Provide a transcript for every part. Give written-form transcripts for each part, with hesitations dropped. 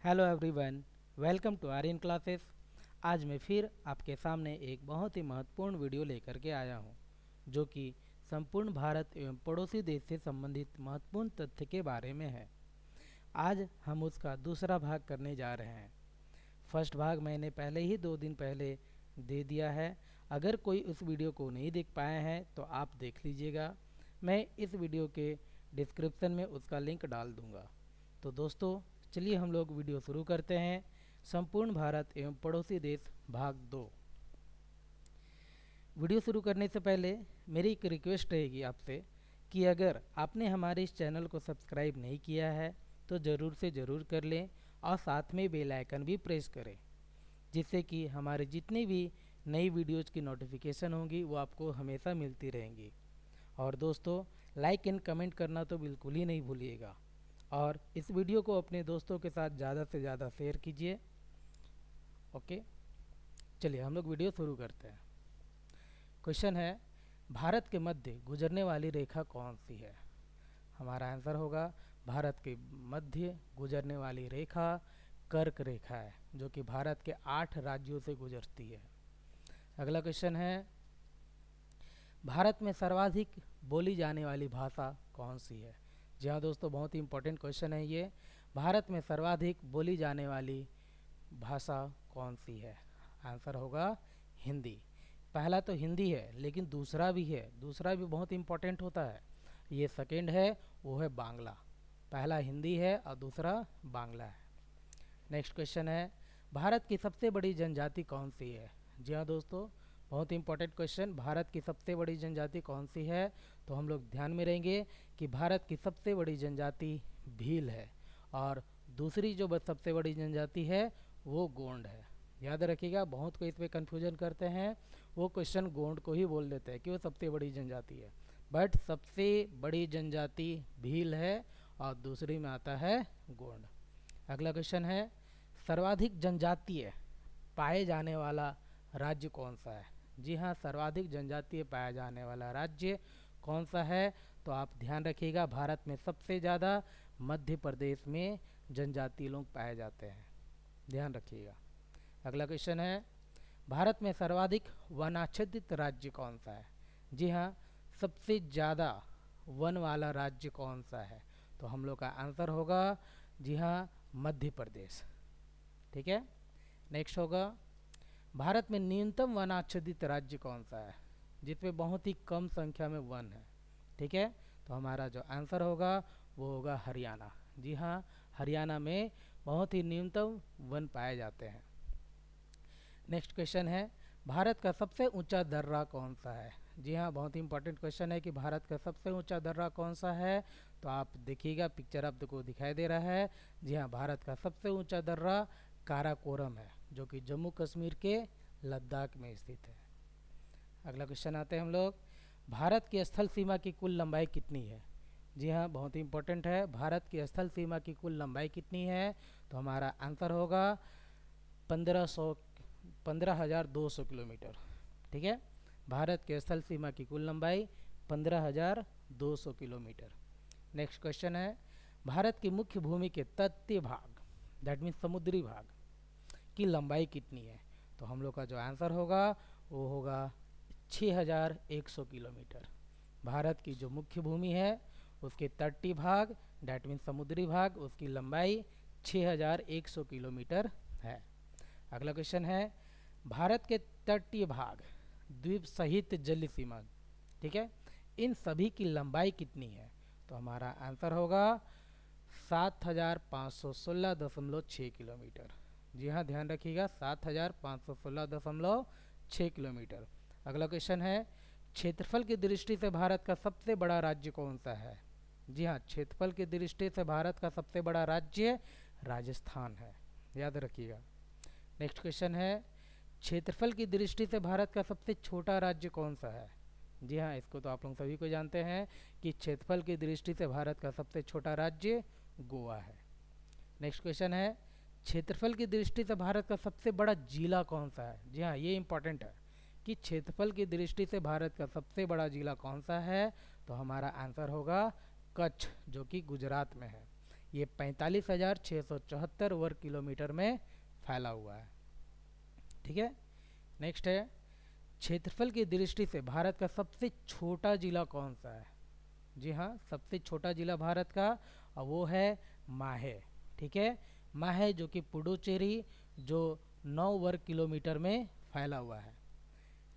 Hello everyone, welcome to Aryan classes. आज मैं फिर आपके सामने एक बहुत ही महत्वपूर्ण वीडियो लेकर के आया हूं, जो कि संपूर्ण भारत एवं पड़ोसी देश से संबंधित महत्वपूर्ण तथ्य के बारे में है। आज हम उसका दूसरा भाग करने जा रहे हैं। फर्स्ट भाग मैंने पहले ही 2 दिन पहले दे दिया है। अगर कोई उस वीडियो को नहीं देख पाए हैं तो आप देख लीजिएगा। मैं इस वीडियो के डिस्क्रिप्शन में उसका लिंक डाल दूंगा। तो दोस्तों, चलिए हम लोग वीडियो शुरू करते हैं। संपूर्ण भारत एवं पड़ोसी देश भाग 2। वीडियो शुरू करने से पहले मेरी एक रिक्वेस्ट रहेगी आपसे कि अगर आपने हमारे इस चैनल को सब्सक्राइब नहीं किया है तो ज़रूर से ज़रूर कर लें और साथ में बेल आइकन भी प्रेस करें, जिससे कि हमारे जितनी भी नई वीडियोज़ की नोटिफिकेशन होंगी वो आपको हमेशा मिलती रहेंगी। और दोस्तों, लाइक एंड कमेंट करना तो बिल्कुल ही नहीं भूलिएगा और इस वीडियो को अपने दोस्तों के साथ ज़्यादा से ज़्यादा शेयर कीजिए। ओके, चलिए हम लोग वीडियो शुरू करते हैं। क्वेश्चन है, भारत के मध्य गुजरने वाली रेखा कौन सी है? हमारा आंसर होगा भारत के मध्य गुजरने वाली रेखा कर्क रेखा है, जो कि भारत के 8 राज्यों से गुजरती है। अगला क्वेश्चन है, भारत में सर्वाधिक बोली जाने वाली भाषा कौन सी है? जी हाँ दोस्तों, बहुत ही इंपॉर्टेंट क्वेश्चन है ये। भारत में सर्वाधिक बोली जाने वाली भाषा कौन सी है? आंसर होगा हिंदी। पहला तो हिंदी है, लेकिन दूसरा भी है, दूसरा भी बहुत इंपॉर्टेंट होता है। ये सेकेंड है, वो है बांग्ला। पहला हिंदी है और दूसरा बांग्ला है। नेक्स्ट क्वेश्चन है, भारत की सबसे बड़ी जनजाति कौन सी है? जी हाँ दोस्तों, बहुत इंपॉर्टेंट क्वेश्चन। भारत की सबसे बड़ी जनजाति कौन सी है? तो हम लोग ध्यान में रहेंगे कि भारत की सबसे बड़ी जनजाति भील है और दूसरी जो सबसे बड़ी जनजाति है वो गोंड है। याद रखिएगा, बहुत कोई इसमें कन्फ्यूजन करते हैं, वो क्वेश्चन गोंड को ही बोल देते हैं कि वो सबसे बड़ी जनजाति है, बट सबसे बड़ी जनजाति भील है और दूसरी में आता है गोंड। अगला क्वेश्चन है, सर्वाधिक जनजातीय पाए जाने वाला राज्य कौन सा है? जी हाँ, सर्वाधिक जनजातीय पाया जाने वाला राज्य कौन सा है? तो आप ध्यान रखिएगा, भारत में सबसे ज़्यादा मध्य प्रदेश में जनजातीय लोग पाए जाते हैं। ध्यान रखिएगा। अगला क्वेश्चन है, भारत में सर्वाधिक वनाच्छादित राज्य कौन सा है? जी हाँ, सबसे ज़्यादा वन वाला राज्य कौन सा है? तो हम लोग का आंसर होगा जी हाँ, मध्य प्रदेश। ठीक है। नेक्स्ट होगा, भारत में न्यूनतम वनाच्छादित राज्य कौन सा है, जिसमें बहुत ही कम संख्या में वन है? ठीक है, तो हमारा जो आंसर होगा वो होगा हरियाणा। जी हाँ, हरियाणा में बहुत ही न्यूनतम वन पाए जाते हैं। नेक्स्ट क्वेश्चन है, भारत का सबसे ऊंचा दर्रा कौन सा है? जी हाँ, बहुत ही इंपॉर्टेंट क्वेश्चन है कि भारत का सबसे ऊंचा दर्रा कौन सा है? तो आप देखिएगा, पिक्चर आपको दिखाई दे रहा है। जी हाँ, भारत का सबसे ऊंचा दर्रा काराकोरम है, जो कि जम्मू कश्मीर के लद्दाख में स्थित है। अगला क्वेश्चन आते हैं हम लोग, भारत की स्थल सीमा की कुल लंबाई कितनी है? जी हाँ, बहुत ही इंपॉर्टेंट है, भारत की स्थल सीमा की कुल लंबाई कितनी है? तो हमारा आंसर होगा 15,200 किलोमीटर। ठीक है, भारत के स्थल सीमा की कुल लंबाई 15,200 किलोमीटर। नेक्स्ट क्वेश्चन है, भारत की मुख्य भूमि के तटीय भाग, दैट मीन्स समुद्री भाग की लंबाई कितनी है? तो हम लोग का जो आंसर होगा वो होगा 6,100 किलोमीटर। भारत की जो मुख्य भूमि है उसके तटीय भाग, डैट मीन्स समुद्री भाग, उसकी लंबाई 6,100 किलोमीटर है। अगला क्वेश्चन है, भारत के तटीय भाग, द्वीप सहित जल सीमा, ठीक है, इन सभी की लंबाई कितनी है? तो हमारा आंसर होगा 7,516.6 किलोमीटर। जी हाँ, ध्यान रखिएगा, 7,516.6 किलोमीटर। अगला क्वेश्चन है, क्षेत्रफल की दृष्टि से भारत का सबसे बड़ा राज्य कौन सा है? जी हाँ, क्षेत्रफल की दृष्टि से भारत का सबसे बड़ा राज्य राजस्थान है। याद रखिएगा। नेक्स्ट क्वेश्चन है, क्षेत्रफल की दृष्टि से भारत का सबसे छोटा राज्य कौन सा है? जी हाँ, इसको तो आप लोग सभी को जानते हैं कि क्षेत्रफल की दृष्टि से भारत का सबसे छोटा राज्य गोवा है। नेक्स्ट क्वेश्चन है, क्षेत्रफल की दृष्टि से भारत का सबसे बड़ा जिला कौन सा है? जी हाँ, ये इंपॉर्टेंट है कि क्षेत्रफल की दृष्टि से भारत का सबसे बड़ा जिला कौन सा है? तो हमारा आंसर होगा कच्छ, जो कि गुजरात में है। ये 45,674 वर्ग किलोमीटर में फैला हुआ है। ठीक है, नेक्स्ट है, क्षेत्रफल की दृष्टि से भारत का सबसे छोटा जिला कौन सा है? जी हाँ, सबसे छोटा जिला भारत का, और वो है माहे। ठीक है, माहे जो कि पुडुचेरी, जो 9 वर्ग किलोमीटर में फैला हुआ है।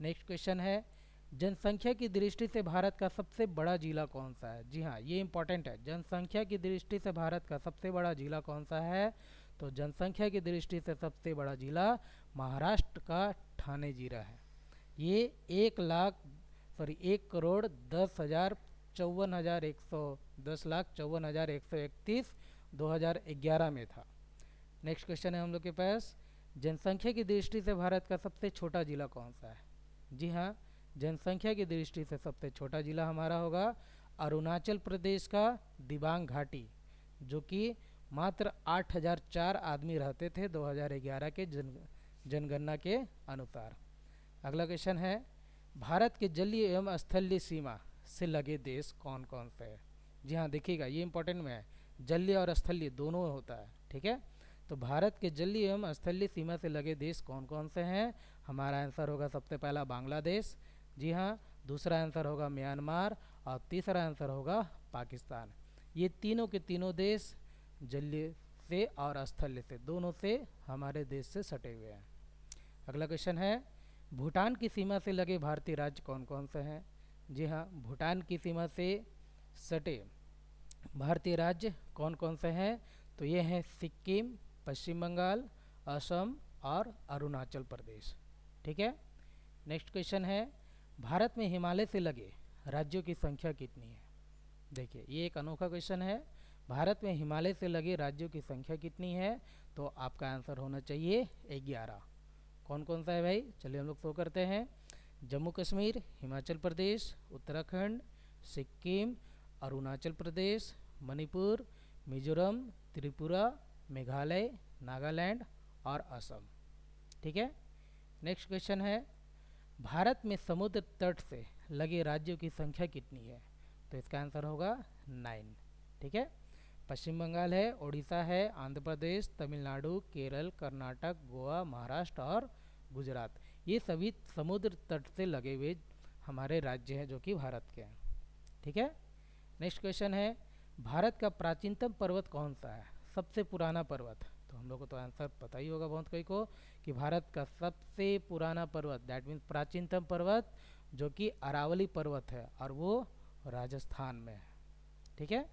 नेक्स्ट क्वेश्चन है, जनसंख्या की दृष्टि से भारत का सबसे बड़ा जिला कौन सा है? जी हाँ, ये इंपॉर्टेंट है, जनसंख्या की दृष्टि से भारत का सबसे बड़ा जिला कौन सा है? तो जनसंख्या की दृष्टि से सबसे बड़ा जिला महाराष्ट्र का ठाणे जिला है। ये 1,54,131 2011 में था। नेक्स्ट क्वेश्चन है हम लोग के पास, जनसंख्या की दृष्टि से भारत का सबसे छोटा जिला कौन सा है? जी हाँ, जनसंख्या की दृष्टि से सबसे छोटा जिला हमारा होगा अरुणाचल प्रदेश का दिबांग घाटी, जो कि मात्र 8,004 आदमी रहते थे 2011 के जनगणना के अनुसार। अगला क्वेश्चन है, भारत के जलीय एवं स्थलीय सीमा से लगे देश कौन कौन से हैं? जी हाँ, देखिएगा ये इंपॉर्टेंट में है, जलीय और स्थलीय दोनों होता है। ठीक है, तो भारत के जलीय एवं स्थलीय सीमा से लगे देश कौन कौन से हैं? हमारा आंसर होगा सबसे पहला बांग्लादेश, जी हाँ, दूसरा आंसर होगा म्यांमार, और तीसरा आंसर होगा पाकिस्तान। ये तीनों के तीनों देश जलीय से और स्थलीय से दोनों से हमारे देश से सटे हुए हैं। अगला क्वेश्चन है, भूटान की सीमा से लगे भारतीय राज्य कौन कौन से हैं? जी हाँ, भूटान की सीमा से सटे भारतीय राज्य कौन कौन से हैं? तो ये हैं सिक्किम, पश्चिम बंगाल, असम और अरुणाचल प्रदेश। ठीक है, नेक्स्ट क्वेश्चन है, भारत में हिमालय से लगे राज्यों की संख्या कितनी है? देखिए ये एक अनोखा क्वेश्चन है, भारत में हिमालय से लगे राज्यों की संख्या कितनी है? तो आपका आंसर होना चाहिए 11। कौन कौन सा है भाई? चलिए हम लोग शो करते हैं, जम्मू कश्मीर, हिमाचल प्रदेश, उत्तराखंड, सिक्किम, अरुणाचल प्रदेश, मणिपुर, मिजोरम, त्रिपुरा, मेघालय, नागालैंड और असम। ठीक है, नेक्स्ट क्वेश्चन है, भारत में समुद्र तट से लगे राज्यों की संख्या कितनी है? तो इसका आंसर होगा 9। ठीक है, पश्चिम बंगाल है, उड़ीसा है, आंध्र प्रदेश, तमिलनाडु, केरल, कर्नाटक, गोवा, महाराष्ट्र और गुजरात, ये सभी समुद्र तट से लगे हुए हमारे राज्य हैं जो कि भारत के हैं। ठीक है, नेक्स्ट क्वेश्चन है, भारत का प्राचीनतम पर्वत कौन सा है? सबसे पुराना पर्वत, तो हम लोग को तो आंसर पता ही होगा बहुत कोई को, कि भारत का सबसे पुराना पर्वत, दैट मीन्स प्राचीनतम पर्वत, जो कि अरावली पर्वत है और वो राजस्थान में है। ठीक है,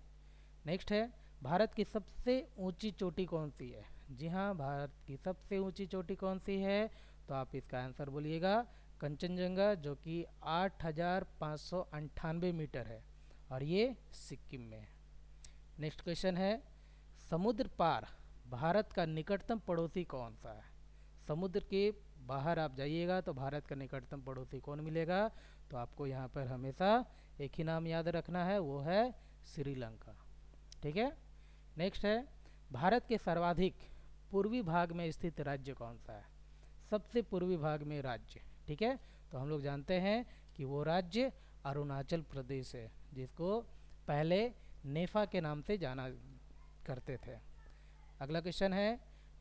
नेक्स्ट है, भारत की सबसे ऊंची चोटी कौन सी है? जी हाँ, भारत की सबसे ऊंची चोटी कौन सी है? तो आप इसका आंसर बोलिएगा कंचनजंगा, जो कि 8,598 मीटर है और ये सिक्किम में है। नेक्स्ट क्वेश्चन है, समुद्र पार भारत का निकटतम पड़ोसी कौन सा है? समुद्र के बाहर आप जाइएगा तो भारत का निकटतम पड़ोसी कौन मिलेगा? तो आपको यहाँ पर हमेशा एक ही नाम याद रखना है, वो है श्रीलंका। ठीक है, नेक्स्ट है, भारत के सर्वाधिक पूर्वी भाग में स्थित राज्य कौन सा है? सबसे पूर्वी भाग में राज्य, ठीक है, तो हम लोग जानते हैं कि वो राज्य अरुणाचल प्रदेश है, जिसको पहले नेफा के नाम से जाना करते थे। अगला क्वेश्चन है,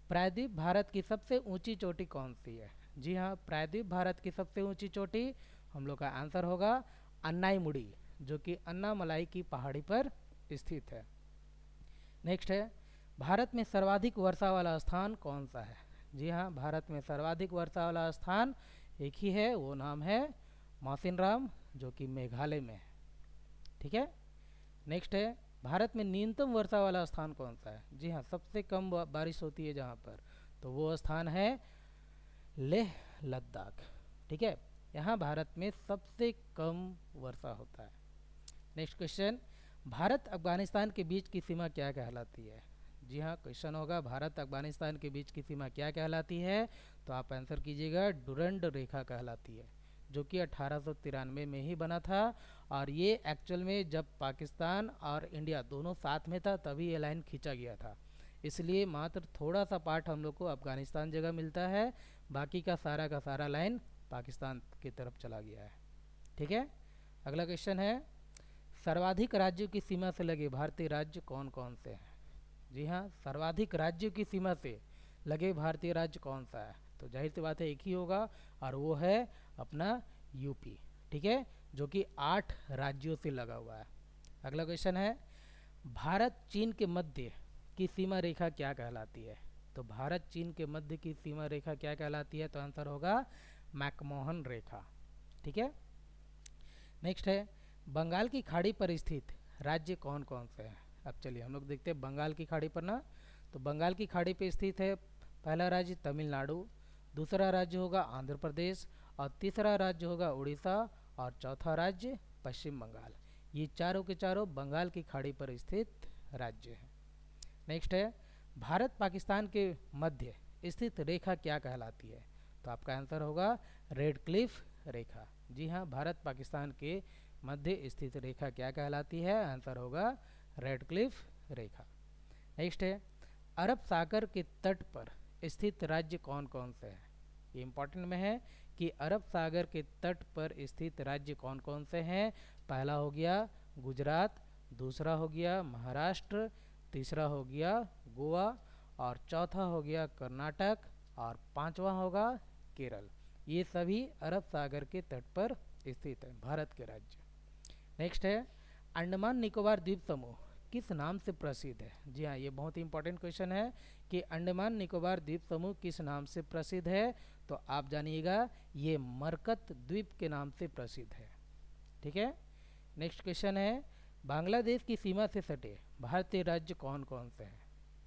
प्रायद्वीप भारत की सबसे ऊंची चोटी कौन सी है? जी हाँ, प्रायद्वीप भारत की सबसे ऊंची चोटी, हम लोग का आंसर होगा अन्नाईमुड़ी, जो कि अन्नामलाई की पहाड़ी पर स्थित है। नेक्स्ट है, भारत में सर्वाधिक वर्षा वाला स्थान कौन सा है? जी हाँ, भारत में सर्वाधिक वर्षा वाला स्थान एक ही है, वो नाम है मौसिनराम, जो कि मेघालय में है। ठीक है, नेक्स्ट है, भारत में न्यूनतम वर्षा वाला स्थान कौन सा है? जी हाँ, सबसे कम बारिश होती है जहाँ पर, तो वो स्थान है लेह लद्दाख। ठीक है, यहाँ भारत में सबसे कम वर्षा होता है। नेक्स्ट क्वेश्चन, भारत अफगानिस्तान के बीच की सीमा क्या कहलाती है? जी हाँ, क्वेश्चन होगा भारत अफगानिस्तान के बीच की सीमा क्या कहलाती है? तो आप आंसर कीजिएगा डुरंड रेखा कहलाती है, जो कि 1893 में ही बना था, और ये एक्चुअल में जब पाकिस्तान और इंडिया दोनों साथ में था तभी ये लाइन खींचा गया था, इसलिए मात्र थोड़ा सा पार्ट हम लोग को अफगानिस्तान जगह मिलता है, बाकी का सारा लाइन पाकिस्तान की तरफ चला गया है। ठीक है, अगला क्वेश्चन है, सर्वाधिक राज्यों की सीमा से लगे भारतीय राज्य कौन कौन से हैं? जी हाँ, सर्वाधिक राज्यों की सीमा से लगे भारतीय राज्य कौन सा है? तो जाहिर सी बात है एक ही होगा, और वो है अपना यूपी। ठीक है, जो कि 8 राज्यों से लगा हुआ है। अगला क्वेश्चन है, भारत चीन के मध्य की सीमा रेखा क्या कहलाती है? तो भारत चीन के मध्य की सीमा रेखा क्या कहलाती है? तो आंसर होगा मैकमोहन रेखा। ठीक है, नेक्स्ट है, बंगाल की खाड़ी पर स्थित राज्य कौन कौन से हैं? अब चलिए हम लोग देखते हैं बंगाल की खाड़ी पर ना। तो बंगाल की खाड़ी पर स्थित है पहला राज्य तमिलनाडु, दूसरा राज्य होगा आंध्र प्रदेश, और तीसरा राज्य होगा उड़ीसा, और चौथा राज्य पश्चिम बंगाल। ये चारों के चारों बंगाल की खाड़ी पर स्थित राज्य हैं। नेक्स्ट है, भारत पाकिस्तान के मध्य स्थित रेखा क्या कहलाती है? तो आपका आंसर होगा रेड क्लिफ रेखा। जी हाँ, भारत पाकिस्तान के मध्य स्थित रेखा क्या कहलाती है? आंसर होगा रेड क्लिफ रेखा। नेक्स्ट है, अरब सागर के तट पर स्थित राज्य कौन कौन से हैं? ये इंपॉर्टेंट में है कि अरब सागर के तट पर स्थित राज्य कौन कौन से हैं। पहला हो गया गुजरात, दूसरा हो गया महाराष्ट्र, तीसरा हो गया गोवा, और चौथा हो गया कर्नाटक, और पांचवा होगा केरल। ये सभी अरब सागर के तट पर स्थित हैं भारत के राज्य। नेक्स्ट है, अंडमान निकोबार द्वीप समूह किस नाम से प्रसिद्ध है? जी हाँ, ये बहुत ही इंपॉर्टेंट क्वेश्चन है कि अंडमान निकोबार द्वीप समूह किस नाम से प्रसिद्ध है? तो आप जानिएगा, ये मरकत द्वीप के नाम से प्रसिद्ध है। ठीक है, नेक्स्ट क्वेश्चन है, बांग्लादेश की सीमा से सटे भारतीय राज्य कौन कौन से हैं?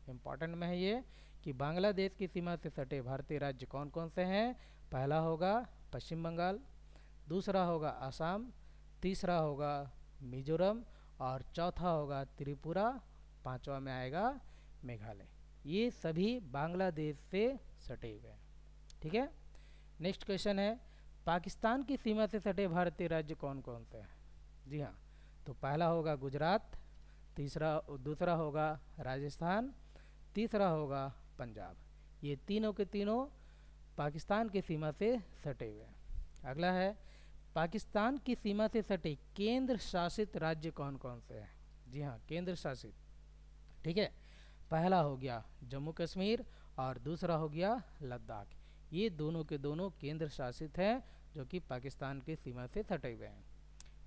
इंपॉर्टेंट में है ये कि बांग्लादेश की सीमा से सटे भारतीय राज्य कौन कौन से हैं। पहला होगा पश्चिम बंगाल, दूसरा होगा असम, तीसरा होगा मिजोरम, और चौथा होगा त्रिपुरा, पांचवा में आएगा मेघालय। ये सभी बांग्लादेश से सटे हुए हैं। ठीक है, नेक्स्ट क्वेश्चन है, पाकिस्तान की सीमा से सटे भारतीय राज्य कौन कौन से हैं? जी हाँ, तो पहला होगा गुजरात, दूसरा होगा राजस्थान, तीसरा होगा पंजाब। ये तीनों के तीनों पाकिस्तान की सीमा से सटे हुए हैं। अगला है, पाकिस्तान की सीमा से सटे केंद्र शासित राज्य कौन कौन से हैं? जी हाँ, केंद्र शासित। ठीक है, पहला हो गया जम्मू कश्मीर, और दूसरा हो गया लद्दाख। ये दोनों के दोनों केंद्र शासित हैं जो कि पाकिस्तान की सीमा से सटे हुए हैं।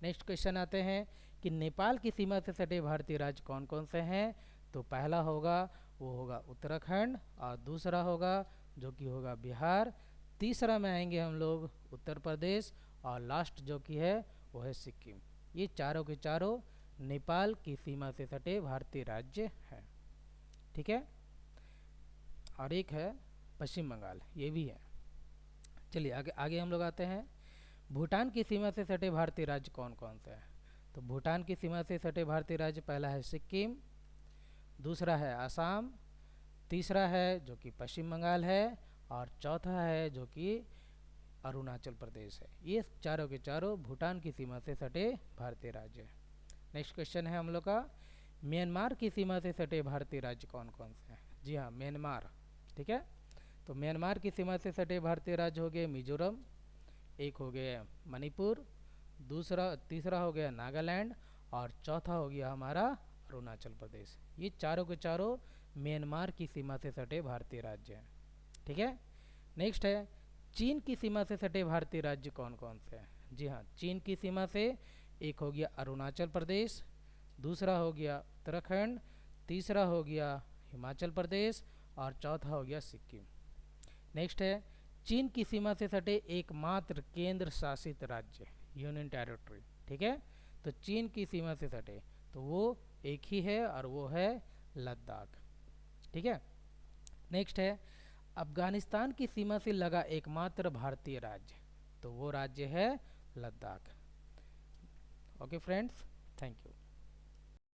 नेक्स्ट क्वेश्चन आते हैं कि नेपाल की सीमा से सटे भारतीय राज्य कौन कौन से हैं? तो पहला होगा वो होगा उत्तराखंड, और दूसरा होगा जो कि होगा बिहार, तीसरा में आएंगे हम लोग उत्तर प्रदेश, और लास्ट जो कि है वो है सिक्किम। ये चारों के चारों नेपाल की सीमा से सटे भारतीय राज्य हैं। ठीक है, और एक है पश्चिम बंगाल, ये भी है। चलिए आगे आगे हम लोग आते हैं, भूटान की सीमा से सटे भारतीय राज्य कौन कौन से हैं? तो भूटान की सीमा से सटे भारतीय राज्य, पहला है सिक्किम, दूसरा है असम, तीसरा है जो कि पश्चिम बंगाल है, और चौथा है जो कि अरुणाचल प्रदेश है। ये चारों के चारों भूटान की सीमा से सटे भारतीय राज्य हैं। नेक्स्ट क्वेश्चन है हम लोग का, म्यांमार की सीमा से सटे भारतीय राज्य कौन कौन से हैं? जी हाँ, म्यांमार। ठीक है, तो म्यांमार की सीमा से सटे भारतीय राज्य हो गए मिजोरम, एक हो गया मणिपुर, तीसरा हो गया नागालैंड, और चौथा हो गया हमारा अरुणाचल प्रदेश। ये चारों के चारों म्यांमार की सीमा से सटे भारतीय राज्य हैं। ठीक है, नेक्स्ट है, चीन की सीमा से सटे भारतीय राज्य कौन कौन से हैं? जी हाँ, चीन की सीमा से एक हो गया अरुणाचल प्रदेश, दूसरा हो गया उत्तराखंड, तीसरा हो गया हिमाचल प्रदेश, और चौथा हो गया सिक्किम। नेक्स्ट है, चीन की सीमा से सटे एकमात्र केंद्र शासित राज्य, यूनियन टेरिटरी। ठीक है, तो चीन की सीमा से सटे तो वो एक ही है, और वो है लद्दाख। ठीक है, नेक्स्ट है, अफगानिस्तान की सीमा से लगा एकमात्र भारतीय राज्य, तो वो राज्य है Ladakh. Okay friends, thank you.